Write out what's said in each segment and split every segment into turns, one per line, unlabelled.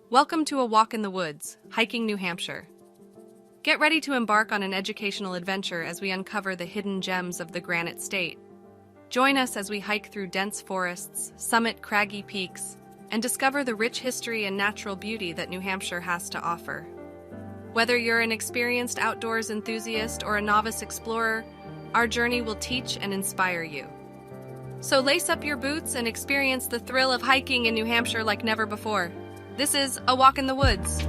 Welcome to A Walk in the Woods, Hiking New Hampshire. Get ready to embark on an educational adventure as we uncover the hidden gems of the Granite State. Join us as we hike through dense forests, summit craggy peaks, and discover the rich history and natural beauty that New Hampshire has to offer. Whether you're an experienced outdoors enthusiast or a novice explorer, our journey will teach and inspire you. So lace up your boots and experience the thrill of hiking in New Hampshire like never before. This is A Walk in the Woods.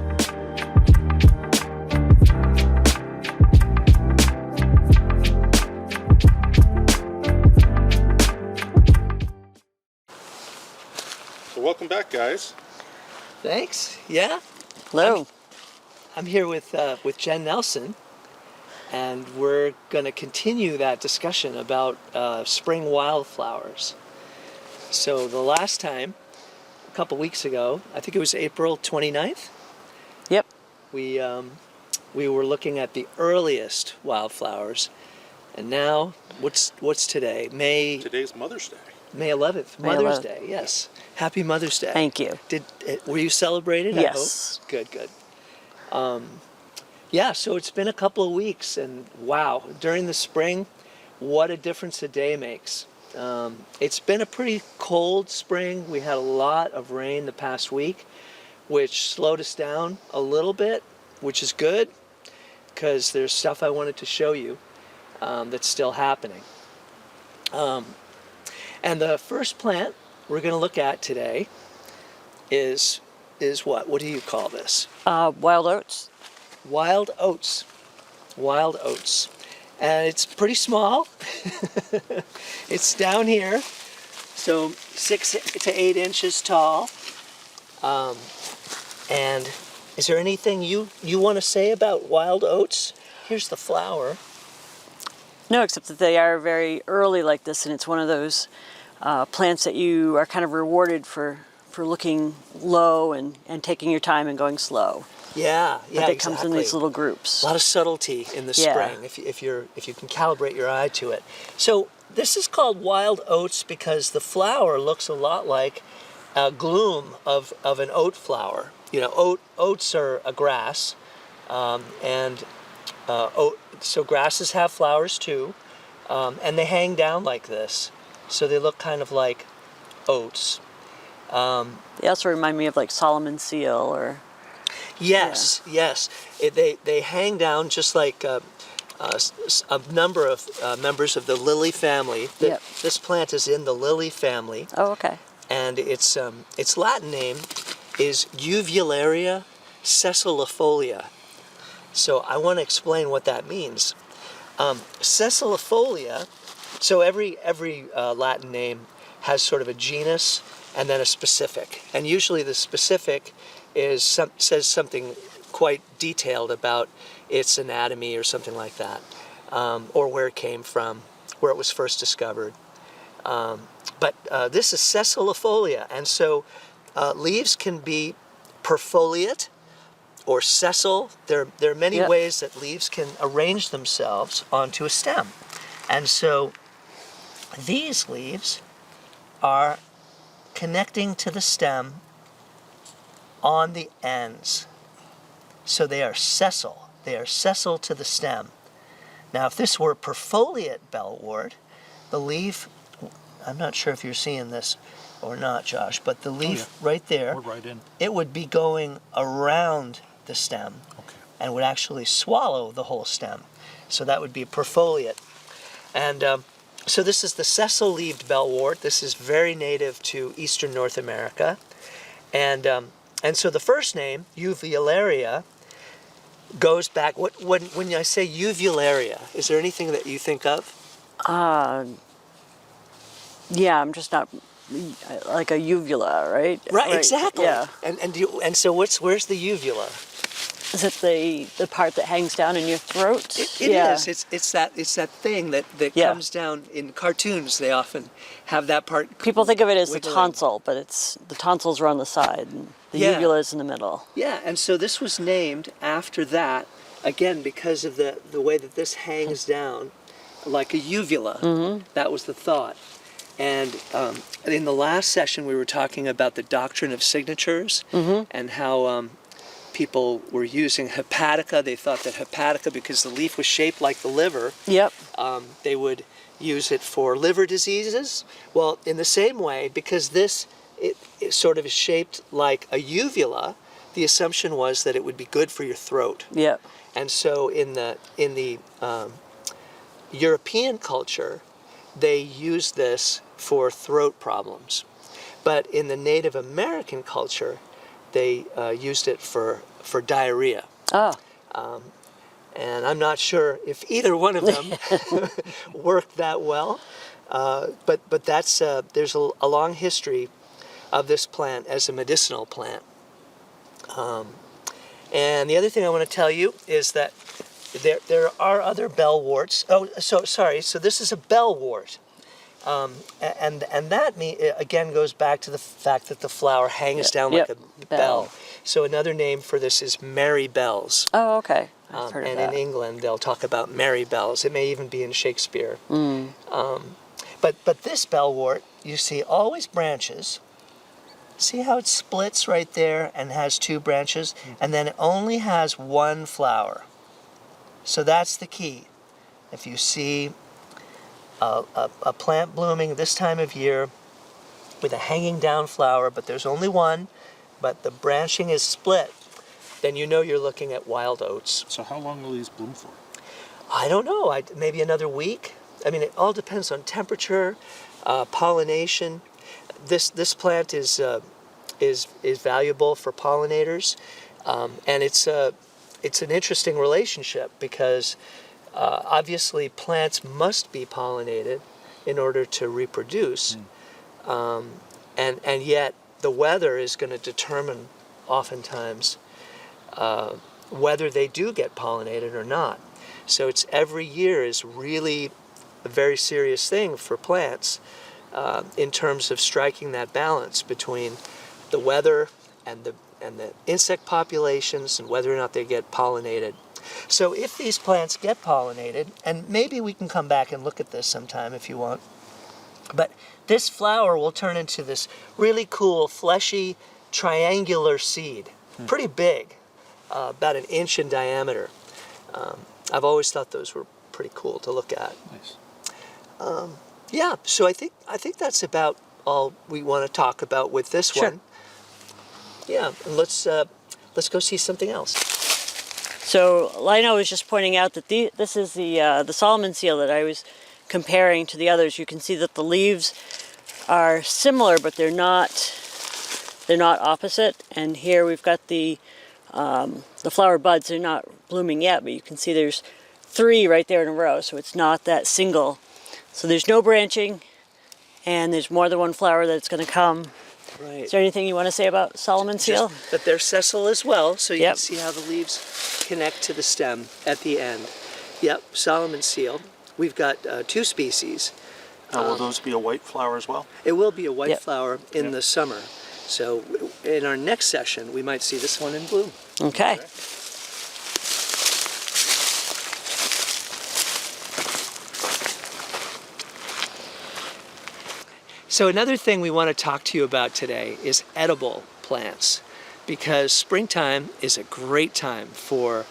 So welcome back, guys.
Thanks. Yeah.
Hello.
I'm here with Jen Nelson, and we're going to continue that discussion about spring wildflowers. So the last time, a couple weeks ago, I think it was April 29th.
Yep.
We were looking at the earliest wildflowers, and now what's today?
Today's Mother's Day.
May 11th.
May
Mother's
11th.
Day. Yes. Happy Mother's Day.
Thank you.
Were you celebrated?
Yes.
I hope? Good. Yeah, so it's been a couple of weeks, and wow, during the spring, what a difference a day makes. It's been a pretty cold spring. We had a lot of rain the past week, which slowed us down a little bit, which is good, because there's stuff I wanted to show you that's still happening. And the first plant we're going to look at today is what? What do you call this?
Wild oats.
Wild oats. Wild oats. And it's pretty small. It's down here, so 6 to 8 inches tall. And is there anything you want to say about wild oats? Here's the flower.
No, except that they are very early like this, and it's one of those plants that you are kind of rewarded for looking low and taking your time and going slow.
Yeah,
But it comes in these little groups.
A lot of subtlety in the spring if you can calibrate your eye to it. So this is called wild oats because the flower looks a lot like a gloom of an oat flower. You know, oats are a grass, so grasses have flowers too, and they hang down like this, so they look kind of like oats.
They also remind me of like Solomon seal or...
Yes. They hang down just like a number of members of the lily family.
Yep.
This plant is in the lily family.
Oh, okay.
And its Latin name is Uvularia sessilifolia. So I want to explain what that means. Sessilifolia. So every Latin name has sort of a genus and then a specific, and usually the specific says something quite detailed about its anatomy or something like that, or where it came from, where it was first discovered. But this is sessilifolia, and so leaves can be perfoliate or sessile. There are many ways that leaves can arrange themselves onto a stem, and so these leaves are connecting to the stem on the ends. So they are sessile. They are sessile to the stem. Now, if this were perfoliate bellwort, the leaf, I'm not sure if you're seeing this or not, Josh, but the leaf right there,
We're right in.
it would be going around the stem and would actually swallow the whole stem. So that would be perfoliate. And so this is the sessile-leaved bellwort. This is very native to eastern North America. And so the first name, uvularia, goes back. When I say uvularia, is there anything that you think of?
Yeah, I'm just not... Like a uvula, right?
Right, exactly.
Yeah.
And so where's the uvula?
Is it the part that hangs down in your throat?
It is. It's that thing that comes down in cartoons. They often have that part.
People think of it as
wiggling.
the tonsil, but the tonsils are on the side, and the uvula is in the middle.
Yeah, and so this was named after that, again, because of the way that this hangs down like a uvula. Mm-hmm. That was the thought. And in the last session, we were talking about the doctrine of signatures and how people were using hepatica. They thought that hepatica, because the leaf was shaped like the liver, they would use it for liver diseases. Well, in the same way, because it sort of is shaped like a uvula, the assumption was that it would be good for your throat.
Yep.
And so in the European culture, they used this for throat problems. But in the Native American culture, they used it for diarrhea.
Oh.
And I'm not sure if either one of them worked that well. But that's there's a long history of this plant as a medicinal plant. And the other thing I want to tell you is that there are other bellworts. Oh, so sorry. So this is a bellwort. And that again goes back to the fact that the flower hangs down like a bell. So another name for this is marybells.
Oh, okay. I've heard of
and
that.
in England they'll talk about marybells. It may even be in Shakespeare. But this bellwort, you see, always branches. See how it splits right there and has two branches, and then it only has one flower. So that's the key. If you see a plant blooming this time of year with a hanging down flower, but there's only one, but the branching is split, then you know you're looking at wild oats.
So how long will these bloom for?
I don't know. Maybe another week. I mean, it all depends on temperature, pollination. This plant is valuable for pollinators, and it's an interesting relationship because obviously plants must be pollinated in order to reproduce, and yet the weather is going to determine oftentimes whether they do get pollinated or not. So it's every year is really a very serious thing for plants in terms of striking that balance between the weather and the insect populations and whether or not they get pollinated. So if these plants get pollinated, and maybe we can come back and look at this sometime if you want, but this flower will turn into this really cool, fleshy, triangular seed. Pretty big, about 1 inch in diameter. I've always thought those were pretty cool to look at.
Nice.
Yeah, so I think that's about all we want to talk about with this one. Yeah, and let's go see something else.
So Lionel was just pointing out that this is the Solomon seal that I was comparing to the others. You can see that the leaves are similar, but they're not opposite. And here we've got the flower buds. They're not blooming yet, but you can see there's 3 right there in a row. So it's not that single. So there's no branching, and there's more than one flower that's going to come.
Right.
Is there anything you want to say about Solomon seal?
Just that they're sessile as well, so you can see how the leaves connect to the stem at the end. Yep, Solomon seal. We've got 2 species.
Will those be a white flower as well?
It will be a white flower in the summer. So in our next session, we might see this one in bloom.
Okay.
So another thing we want to talk to you about today is edible plants, because springtime is a great time for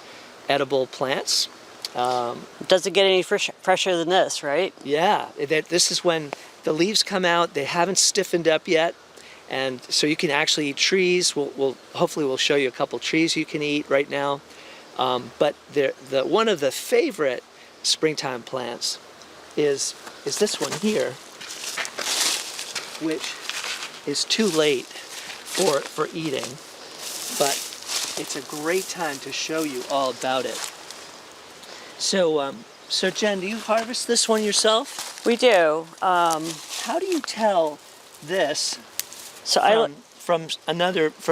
edible plants.
It doesn't get any fresher than this, right?
Yeah, this is when the leaves come out. They haven't stiffened up yet, and so you can actually eat trees. Hopefully we'll show you a couple trees you can eat right now. But one of the favorite springtime plants is this one here, which is too late for eating, but it's a great time to show you all about it. So Jen, do you harvest this one yourself?
We do.
How do you tell this from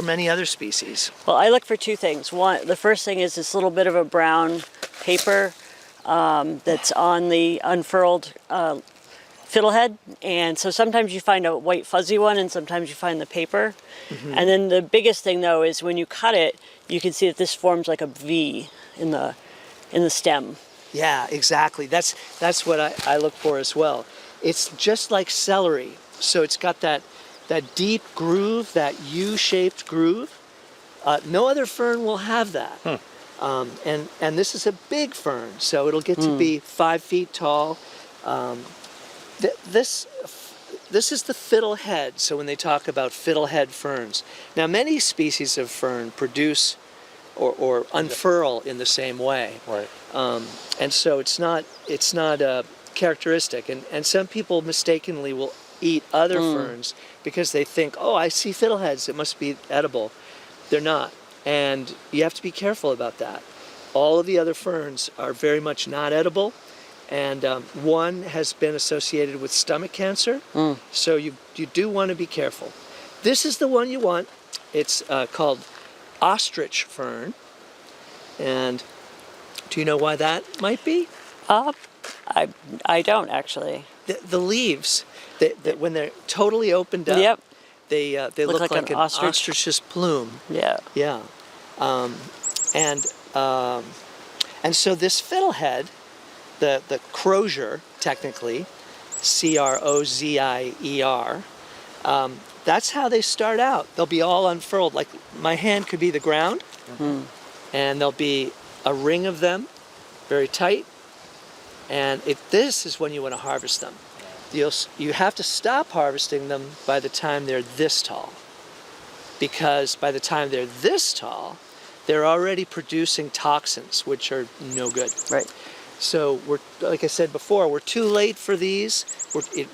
any other species?
Well, I look for 2 things. One, the first thing is this little bit of a brown paper that's on the unfurled fiddlehead, and so sometimes you find a white fuzzy one and sometimes you find the paper. And then the biggest thing though is when you cut it, you can see that this forms like a V in the stem.
Yeah, exactly. That's what I look for as well. It's just like celery. So it's got that deep groove, that U-shaped groove. No other fern will have that. And this is a big fern, so it'll get to be 5 feet tall. This is the fiddlehead. So when they talk about fiddlehead ferns, now many species of fern produce or unfurl in the same way.
Right.
And so it's not characteristic. And some people mistakenly will eat other ferns because they think, oh, I see fiddleheads, it must be edible. They're not. And you have to be careful about that. All of the other ferns are very much not edible. And one has been associated with stomach cancer. So you do want to be careful. This is the one you want. It's called ostrich fern. And do you know why that might be?
I don't actually.
The leaves, when they're totally opened up,
Yep.
they look like an
ostrich.
ostrich's plume.
Yeah.
Yeah. And so this fiddlehead, the crozier, technically, Crozier, that's how they start out. They'll be all unfurled. Like my hand could be the ground, and there'll be a ring of them, very tight. And this is when you want to harvest them. You have to stop harvesting them by the time they're this tall, because by the time they're this tall, they're already producing toxins, which are no good.
Right.
So like I said before, we're too late for these.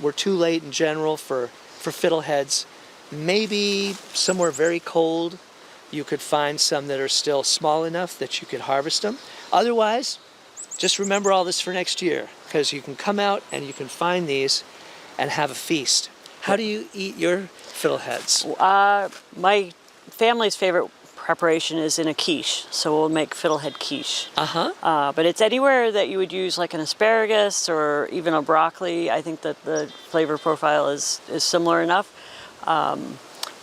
We're too late in general for fiddleheads. Maybe somewhere very cold, you could find some that are still small enough that you could harvest them. Otherwise, just remember all this for next year, because you can come out and you can find these and have a feast. How do you eat your fiddleheads?
My family's favorite preparation is in a quiche, so we'll make fiddlehead quiche. But it's anywhere that you would use like an asparagus or even a broccoli. I think that the flavor profile is similar enough.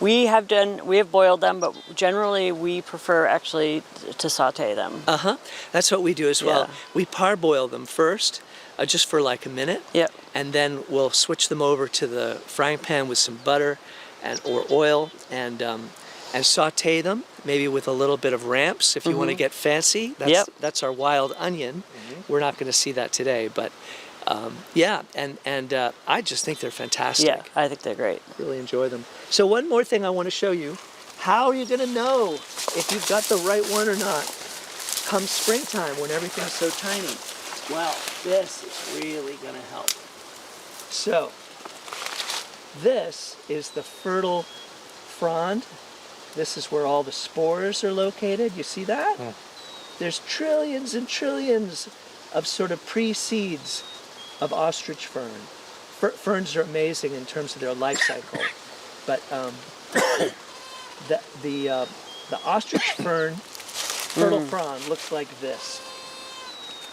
We have boiled them, but generally we prefer actually to saute them.
That's what we do as well.
Yeah.
We parboil them first, just for like a minute.
Yep.
And then we'll switch them over to the frying pan with some butter or oil and saute them, maybe with a little bit of ramps if you want to get fancy. That's our wild onion. We're not going to see that today, but I just think they're fantastic.
Yeah, I think they're great.
Really enjoy them. So one more thing I want to show you. How are you going to know if you've got the right one or not come springtime when everything's so tiny? Well, this is really going to help. So this is the fertile frond. This is where all the spores are located. You see that? There's trillions and trillions of sort of pre-seeds of ostrich fern. Ferns are amazing in terms of their life cycle, but the ostrich fern fertile frond looks like this,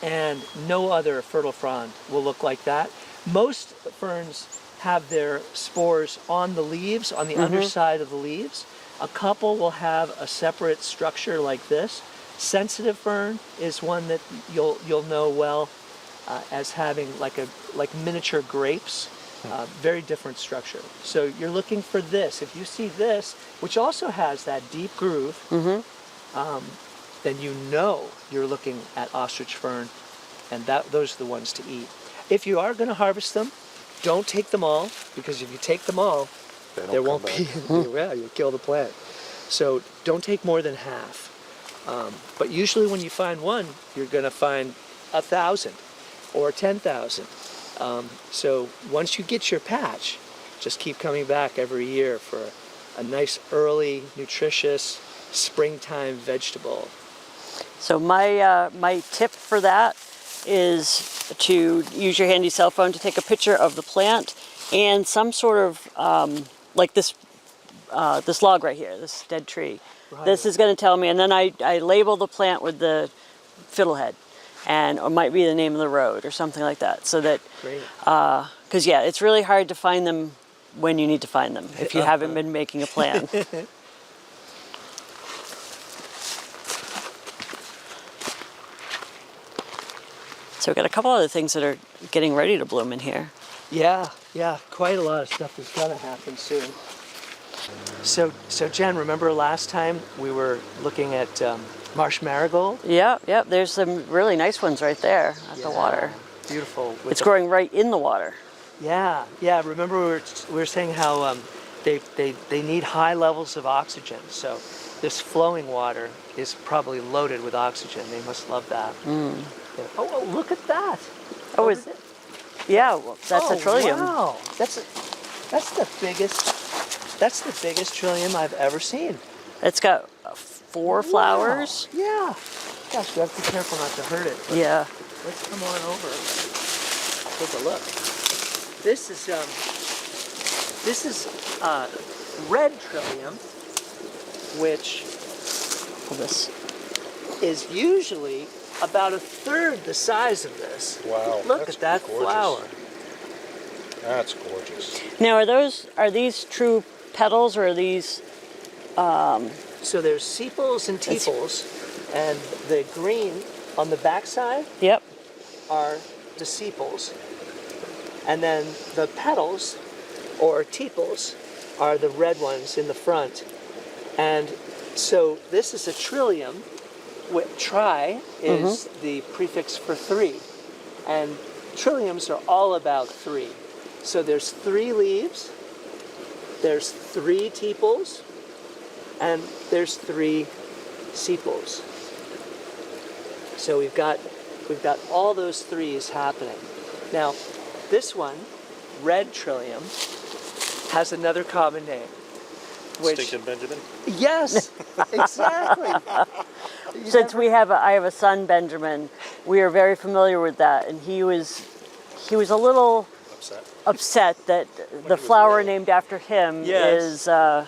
and no other fertile frond will look like that. Most ferns have their spores on the leaves, on the underside of the leaves. A couple will have a separate structure like this. Sensitive fern is one that you'll know well as having like miniature grapes, very different structure. So you're looking for this. If you see this, which also has that deep groove, then you know you're looking at ostrich fern, and those are the ones to eat. If you are going to harvest them, don't take them all, because if you take them all, there won't be. Yeah, you'll kill the plant. So don't take more than half. But usually when you find one, you're going to find 1,000 or 10,000. So once you get your patch, just keep coming back every year for a nice early, nutritious springtime vegetable.
So my tip for that is to use your handy cell phone to take a picture of the plant and some sort of like this log right here, this dead tree. Right. This is going to tell me, and then I label the plant with the fiddlehead, and or might be the name of the road or something like that, so that because it's really hard to find them when you need to find them if you haven't been making a plan. So we've got a couple other things that are getting ready to bloom in here.
Yeah, quite a lot of stuff is gonna happen soon. So Jen, remember last time we were looking at marsh marigold?
Yep. There's some really nice ones right there at the water.
Beautiful.
It's growing right in the water.
Yeah. Remember we were saying how they need high levels of oxygen. So this flowing water is probably loaded with oxygen. They must love that. Yeah. Oh, look at that.
Oh, is it? Yeah, well, that's a trillium.
Wow, that's the biggest trillium I've ever seen.
It's got 4 flowers.
Wow. Yeah. Gosh, we have to be careful not to hurt it. But
Yeah.
let's come on over. Take a look. This is red trillium, which
This.
is usually about a third the size of this.
Wow.
Look
that's
at that
gorgeous.
flower.
That's gorgeous.
Now, are these true petals, or are these?
So there's sepals and tepals, and the green on the backside
Yep.
are the sepals, and then the petals or tepals are the red ones in the front. And so this is a trillium. Tri is the prefix for 3, and trilliums are all about 3. So there's 3 leaves, there's 3 tepals, and there's 3 sepals. So we've got all those 3s happening. Now, this one, red trillium, has another common name.
Stinking Benjamin?
Yes, exactly.
Since I have a son, Benjamin, we are very familiar with that, and he was a little upset that the flower named after him is a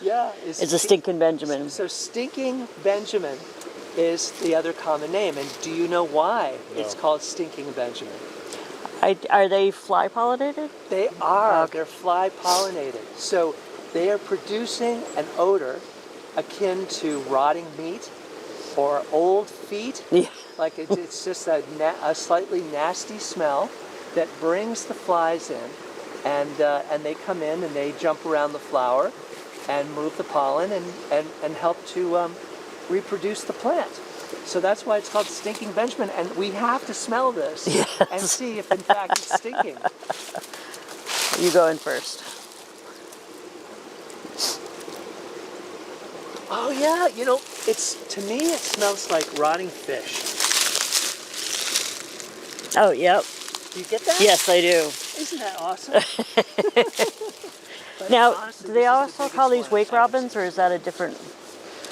stinking Benjamin.
So stinking Benjamin is the other common name, and do you know why it's called stinking Benjamin?
Are they fly pollinated?
They are. They're fly pollinated. So they are producing an odor akin to rotting meat or old feet.
Yeah.
Like it's just a slightly nasty smell that brings the flies in, and they come in and they jump around the flower and move the pollen and help to reproduce the plant. So that's why it's called stinking Benjamin, and we have to smell this and see if in fact it's stinking.
You go in first.
Oh yeah, to me it smells like rotting fish.
Oh, yep.
Do you get that?
Yes, I do.
Isn't that awesome?
Now,
honestly,
do they
this is the
also
biggest
call these
one
wake
I've ever
robins,
seen.
or is that a different?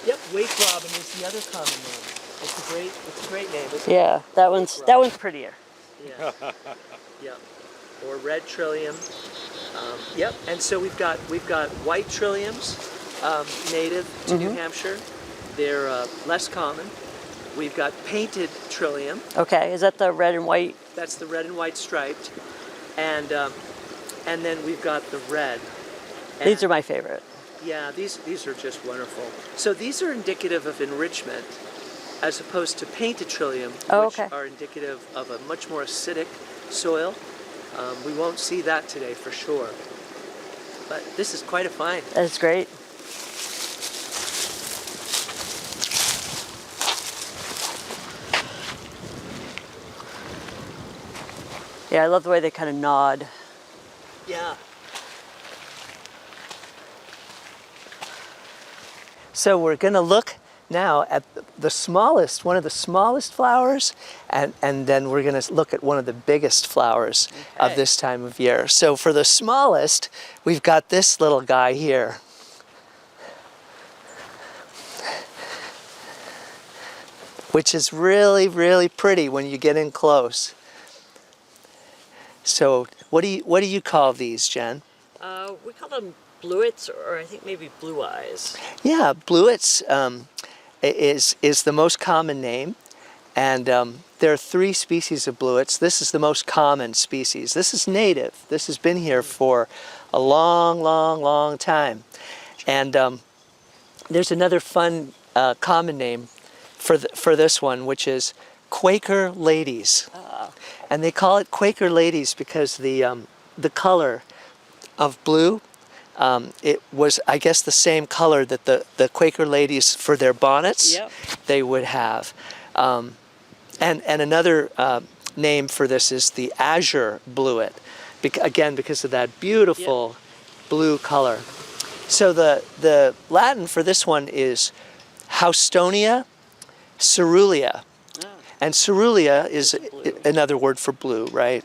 Yep, wake robin is the other common name. It's a great name. Isn't
Yeah, that one's prettier.
it? Yeah. Yep. Or red trillium. Yep. And so we've got white trilliums, native to New Hampshire. They're less common. We've got painted trillium.
Okay, is that the red and white?
That's the red and white striped, and then we've got the red.
These are my favorite.
Yeah, these are just wonderful. So these are indicative of enrichment, as opposed to painted trillium, which are indicative of a much more acidic soil. We won't see that today for sure. But this is quite a find.
That's great. Yeah, I love the way they kind of nod.
Yeah. So we're going to look now at the smallest, one of the smallest flowers, and then we're going to look at one of the biggest flowers of this time of year. So for the smallest, we've got this little guy here. Which is really, really pretty when you get in close. So what do you call these, Jen?
We call them bluets, or I think maybe blue eyes.
Yeah, bluets is the most common name, and there are 3 species of bluets. This is the most common species. This is native. This has been here for a long, long, long time. And there's another fun common name for this one, which is Quaker ladies. And they call it Quaker ladies because the the color of blue. It was, I guess, the same color that the Quaker ladies, for their bonnets,
Yep.
they would have. And another name for this is the azure bluet, again, because of that beautiful blue color. So the Latin for this one is Houstonia ceruleum. And ceruleum is another word for blue, right?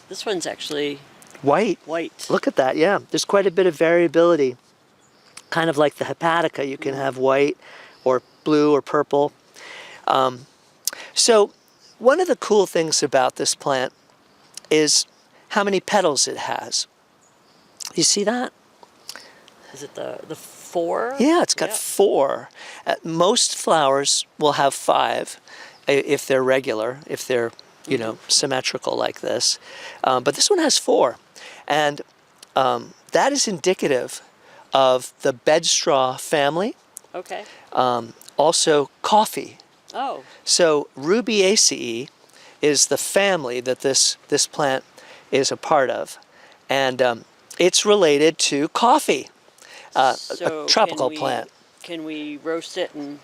This one's actually
white.
white.
Look at that, yeah. There's quite a bit of variability. Kind of like the hepatica, you can have white or blue or purple. So one of the cool things about this plant is how many petals it has. You see that?
Is it the 4?
Yeah, it's got 4. Most flowers will have 5 if they're regular, if they're, you know, symmetrical like this. But this one has 4. And that is indicative of the bedstraw family.
Okay.
Also coffee.
Oh.
So Rubiaceae is the family that this plant is a part of. And it's related to coffee, a tropical plant.
Can we roast it and...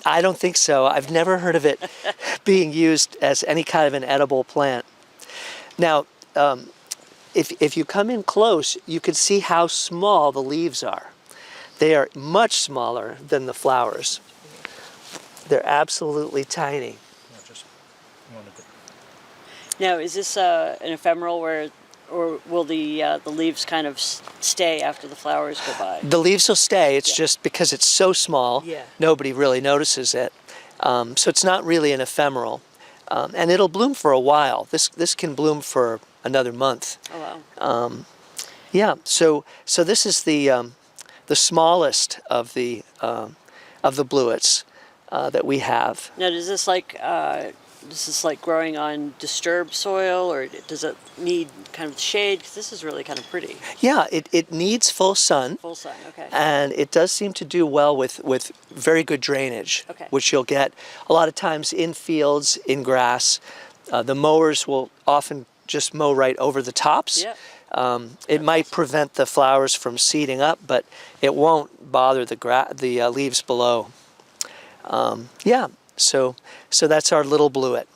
I don't think so. I've never heard of it being used as any kind of an edible plant. Now, if you come in close, you can see how small the leaves are. They are much smaller than the flowers. They're absolutely tiny.
Now, is this an ephemeral or will the leaves kind of stay after the flowers go by?
The leaves will stay. It's just because it's so small,
Yeah.
nobody really notices it. So it's not really an ephemeral. And it'll bloom for a while. This can bloom for another month.
Oh, wow.
Yeah. So this is the smallest of the bluets that we have.
Now, does this like growing on disturbed soil, or does it need kind of shade? Because this is really kind of pretty.
Yeah, it needs full sun.
Full sun, okay.
And it does seem to do well with very good drainage,
Okay.
which you'll get a lot of times in fields, in grass. The mowers will often just mow right over the tops.
Yep.
It might prevent the flowers from seeding up, but it won't bother the leaves below. Yeah, so that's our little bluet.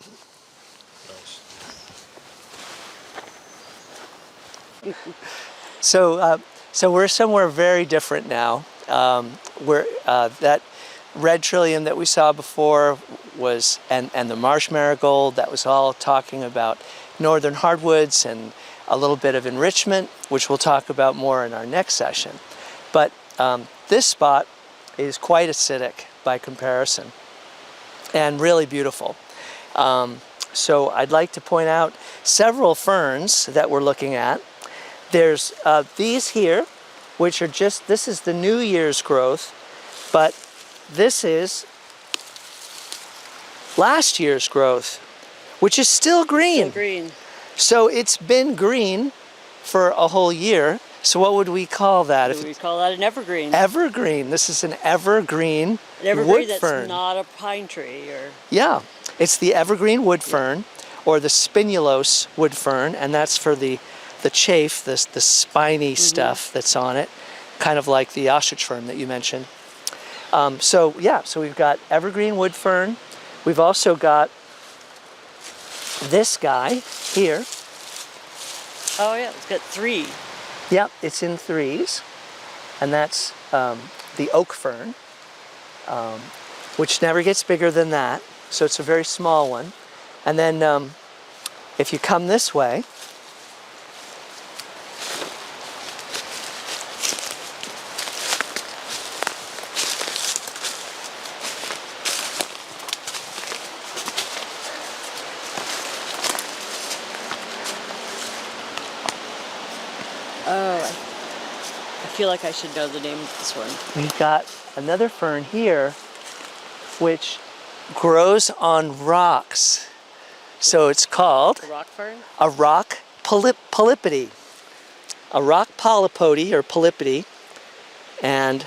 So we're somewhere very different now. Where that red trillium that we saw before was, and the marsh marigold, that was all talking about northern hardwoods and a little bit of enrichment, which we'll talk about more in our next session. But this spot is quite acidic by comparison and really beautiful. So I'd like to point out several ferns that we're looking at. There's these here, which are this is the New Year's growth, but this is last year's growth, which is still green.
Still green.
So it's been green for a whole year. So what would we call that?
We call that an evergreen.
Evergreen. This is an evergreen
An evergreen
wood
that's
fern.
not a pine tree, or...
Yeah, it's the evergreen wood fern, or the spinulose wood fern, and that's for the chafe, the spiny stuff that's on it, kind of like the ostrich fern that you mentioned. So we've got evergreen wood fern. We've also got this guy here.
Oh yeah, it's got 3.
Yep, it's in 3s, and that's the oak fern, which never gets bigger than that, so it's a very small one. And then if you come this way,
I feel like I should know the name of this one.
we've got another fern here, which grows on rocks. So it's called
The rock fern?
a rock polypody. A rock polypody or polypody, and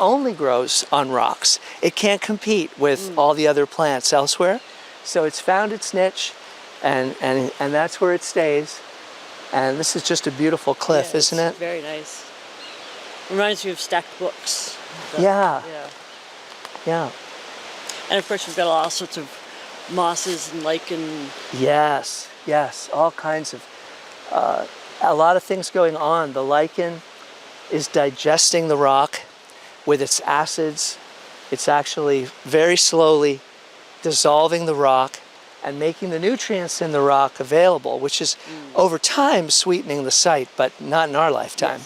only grows on rocks. It can't compete with all the other plants elsewhere. So it's found its niche, and that's where it stays. And this is just a beautiful cliff,
Yeah,
isn't
it's
it?
very nice. Reminds me of stacked books.
Yeah. Yeah.
And of course we've got all sorts of mosses and lichen.
Yes, yes, all kinds of, a lot of things going on. The lichen is digesting the rock with its acids. It's actually very slowly dissolving the rock and making the nutrients in the rock available, which is over time sweetening the site, but not in our lifetime.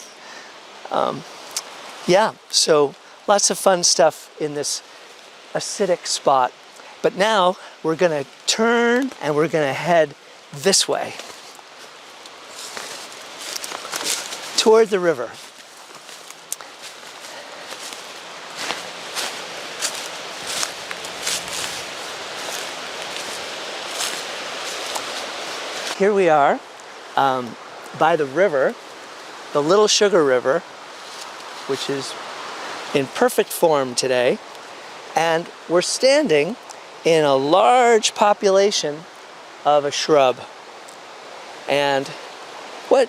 Yeah, so lots of fun stuff in this acidic spot. But now we're going to turn and we're going to head this way toward the river. Here we are by the river, the Little Sugar River, which is in perfect form today. And we're standing in a large population of a shrub. And what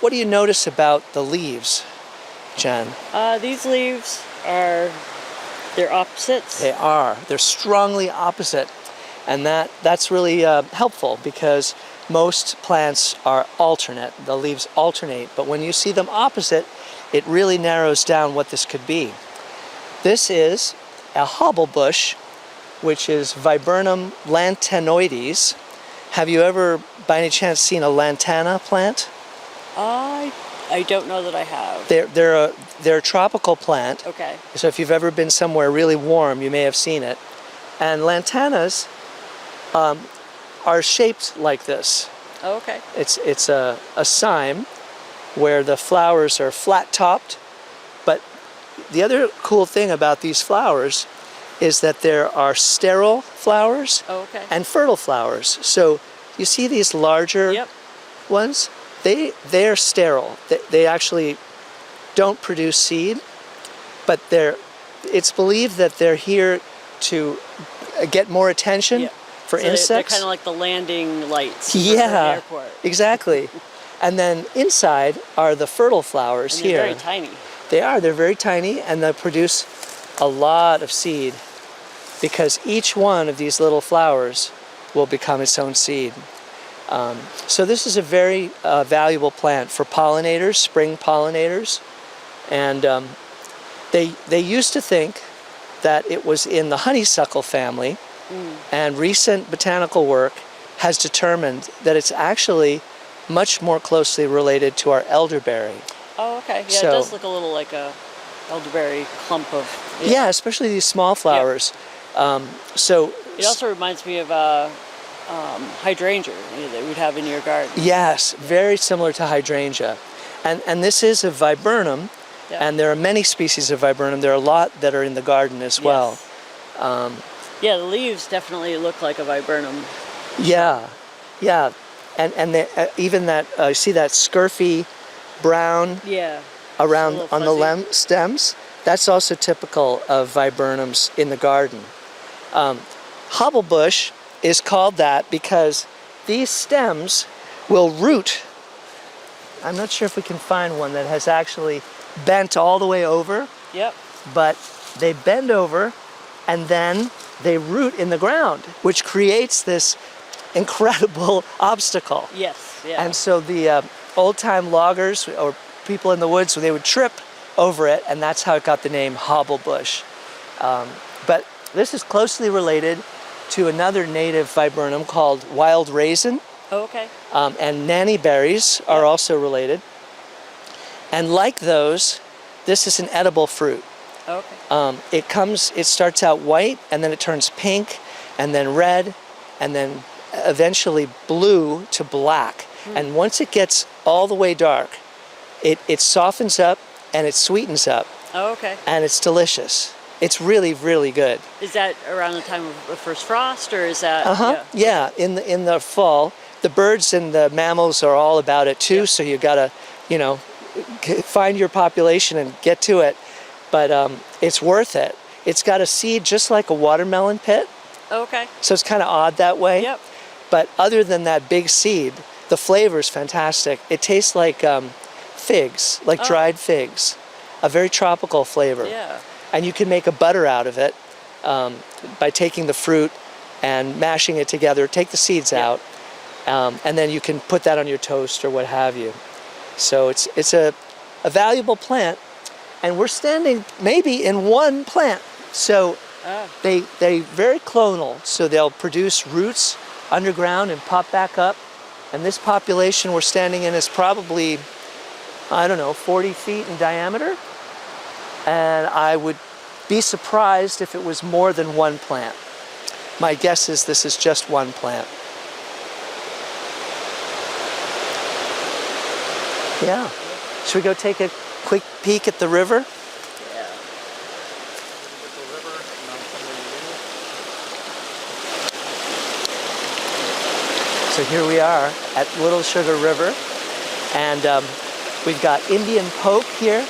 do you notice about the leaves, Jen?
These leaves they're opposites.
They are. They're strongly opposite. And that's really helpful because most plants are alternate. The leaves alternate. But when you see them opposite, it really narrows down what this could be. This is a hobble bush, which is Viburnum lantanoides. Have you ever, by any chance, seen a lantana plant?
I don't know that I have.
They're a tropical plant.
Okay.
So if you've ever been somewhere really warm, you may have seen it. And lantanas are shaped like this.
Oh, okay.
It's a cyme where the flowers are flat-topped. But the other cool thing about these flowers is that there are sterile flowers and fertile flowers. So you see these larger ones? They're sterile. They actually don't produce seed, but it's believed that they're here to get more attention for insects.
They're kind of like the landing lights for the airport.
Exactly. And then inside are the fertile flowers
and
here.
They're very tiny.
They're very tiny, and they produce a lot of seed because each one of these little flowers will become its own seed. So this is a very valuable plant for pollinators, spring pollinators. And they used to think that it was in the honeysuckle family, and recent botanical work has determined that it's actually much more closely related to our elderberry.
Oh, okay. Yeah,
So,
it does look a little like a elderberry clump of...
Yeah, especially these small flowers. So
it also reminds me of hydrangea that we'd have in your garden.
yes, very similar to hydrangea. And this is a viburnum, and there are many species of viburnum. There are a lot that are in the garden as well.
Yeah, the leaves definitely look like a viburnum.
Yeah. And even that, you see that scurfy brown around on the stems? That's also typical of viburnums in the garden. Hobblebush is called that because these stems will root. I'm not sure if we can find one that has actually bent all the way over. But they bend over and then they root in the ground, which creates this incredible obstacle. And so the old-time loggers or people in the woods, they would trip over it, and that's how it got the name hobblebush. But this is closely related to another native viburnum called wild raisin. And nanny berries are also related. And like those, this is an edible fruit. It starts out white, and then it turns pink, and then red, and then eventually blue to black. And once it gets all the way dark, it softens up and it sweetens up. And it's delicious. It's really, really good.
Is that around the time of first frost, or is that?
Yeah, in the fall. The birds and the mammals are all about it too, so you gotta, find your population and get to it. But it's worth it. It's got a seed just like a watermelon pit. So it's kind of odd that way. But other than that big seed, the flavor is fantastic. It tastes like figs, like dried figs, a very tropical flavor.
Yeah.
And you can make a butter out of it by taking the fruit and mashing it together. Take the seeds out, and then you can put that on your toast or what have you. So it's a valuable plant, and we're standing maybe in one plant. So they very clonal. So they'll produce roots underground and pop back up. And this population we're standing in is probably, I don't know, 40 feet in diameter. And I would be surprised if it was more than one plant. My guess is this is just one plant. Yeah. Should we go take a quick peek at the river?
Yeah.
So here we are at Little Sugar River, and we've got Indian poke here,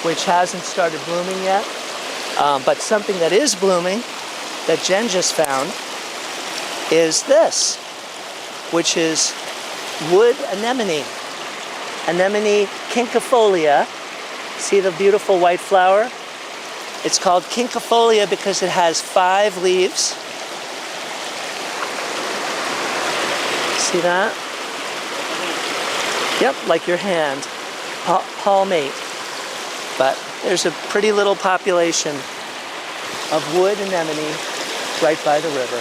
which hasn't started blooming yet, but something that is blooming that Jen just found is this, which is wood anemone. Anemone quinquefolia. See the beautiful white flower? It's called quinquefolia because it has 5 leaves. See that? Yep, like your hand. Palmate. But there's a pretty little population of wood anemone right by the river.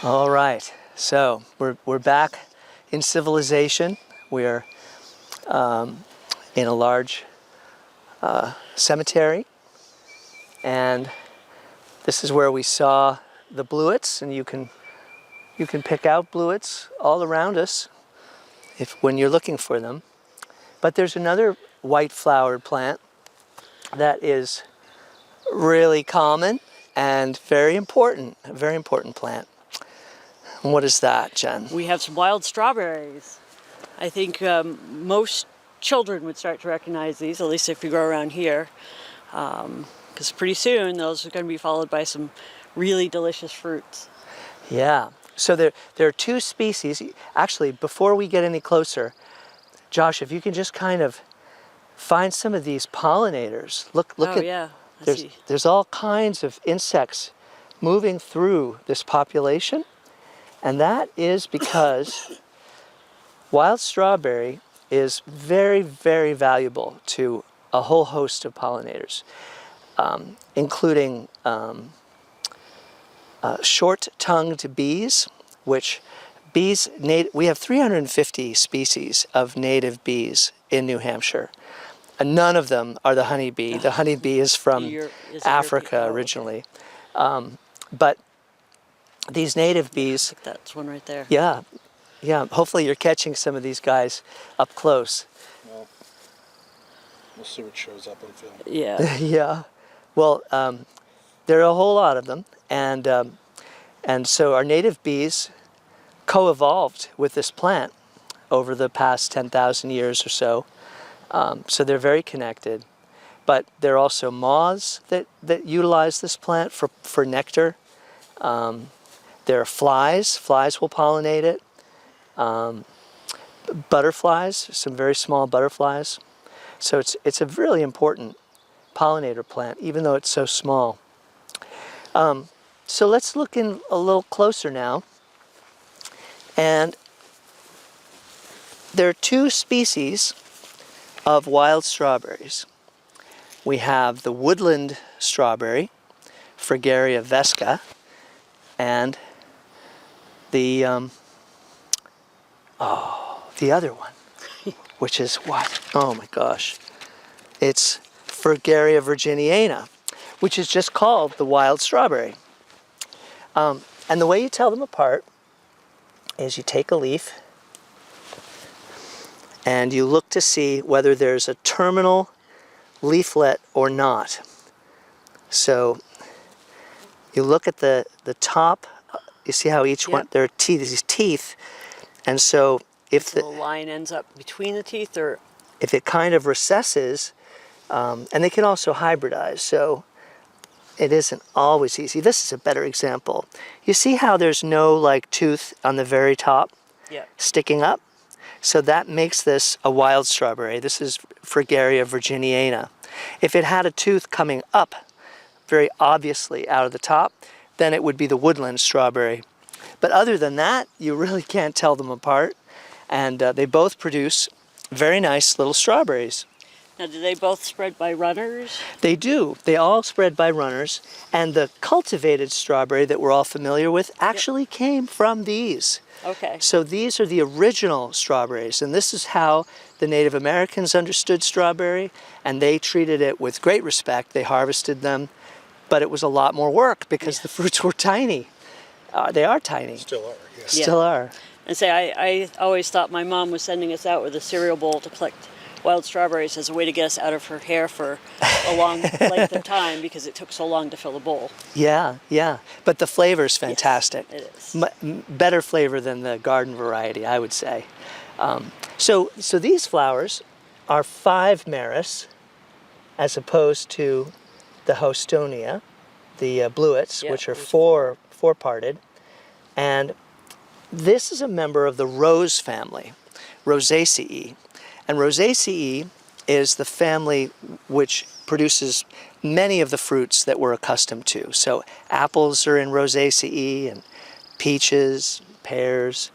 All right, so we're back in civilization. We're in a large cemetery, and this is where we saw the bluets, and you can pick out bluets all around us when you're looking for them. But there's another white flowered plant that is really common and very important, a very important plant. And what is that, Jen?
We have some wild strawberries. I think most children would start to recognize these, at least if you go around here, because pretty soon those are going to be followed by some really delicious fruits.
Yeah. So there are 2 species. Actually, before we get any closer, Josh, if you can just kind of find some of these pollinators. Look at.
Yeah.
There's all kinds of insects moving through this population, and that is because wild strawberry is very, very valuable to a whole host of pollinators, including short-tongued bees, which we have 350 species of native bees in New Hampshire. And none of them are the honeybee. The honeybee is from Africa originally. But these native bees...
That's one right there.
Yeah. Hopefully you're catching some of these guys up close.
Well, we'll see what shows up on film.
Yeah.
Yeah. Well, there are a whole lot of them. And so our native bees co-evolved with this plant over the past 10,000 years or so. So they're very connected. But there are also moths that utilize this plant for nectar. There are flies. Flies will pollinate it. Butterflies, some very small butterflies. So it's a really important pollinator plant, even though it's so small. So let's look in a little closer now. And there are 2 species of wild strawberries. We have the woodland strawberry, Fragaria vesca, and the other one, which is what? Oh my gosh. It's Fragaria virginiana, which is just called the wild strawberry. And the way you tell them apart is you take a leaf and you look to see whether there's a terminal leaflet or not. So you look at the top, you see how each one, there are these teeth, And so if
The line ends up between the teeth, or
if it kind of recesses, and they can also hybridize, so it isn't always easy. This is a better example. You see how there's no like tooth on the very top
yeah,
sticking up? So that makes this a wild strawberry. This is Fragaria virginiana. If it had a tooth coming up very obviously out of the top, then it would be the woodland strawberry. But other than that, you really can't tell them apart. And they both produce very nice little strawberries.
Now, do they both spread by runners?
They do. They all spread by runners. And the cultivated strawberry that we're all familiar with actually came from these.
Okay.
So these are the original strawberries. And this is how the Native Americans understood strawberry. And they treated it with great respect. They harvested them. But it was a lot more work because the fruits were tiny. They are tiny.
Still are, yeah.
Still are.
And say, I always thought my mom was sending us out with a cereal bowl to collect wild strawberries as a way to get us out of her hair for a long length of time because it took so long to fill the bowl.
Yeah, yeah. But the flavor's fantastic.
Yes, it is.
Better flavor than the garden variety, I would say. So these flowers are 5 meris as opposed to the houstonia, the bluets, which are four-parted. And this is a member of the rose family, Rosaceae. And Rosaceae is the family which produces many of the fruits that we're accustomed to. So apples are in Rosaceae, and peaches, pears,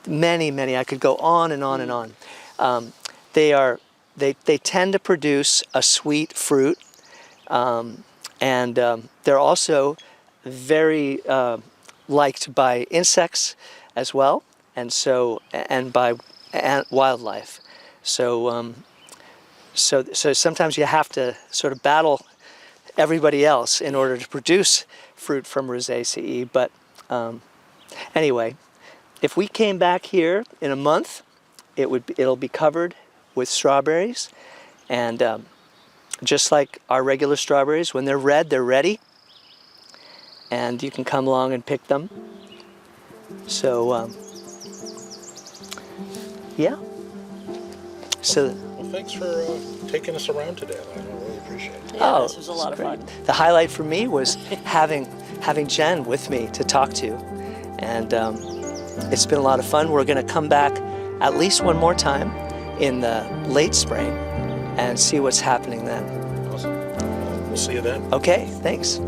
many. I could go on and on and on. They tend to produce a sweet fruit, and they're also very liked by insects as well, and by wildlife. So sometimes you have to sort of battle everybody else in order to produce fruit from Rosaceae. But anyway, if we came back here in a month, it'll be covered with strawberries, and just like our regular strawberries, when they're red, they're ready, and you can come along and pick them. So yeah. So.
Well, thanks for taking us around today, Lionel. I really appreciate it.
Yeah, this was a lot of fun.
The highlight for me was having Jen with me to talk to, and it's been a lot of fun. We're going to come back at least one more time in the late spring and see what's happening then.
Awesome. We'll see you then.
Okay, thanks.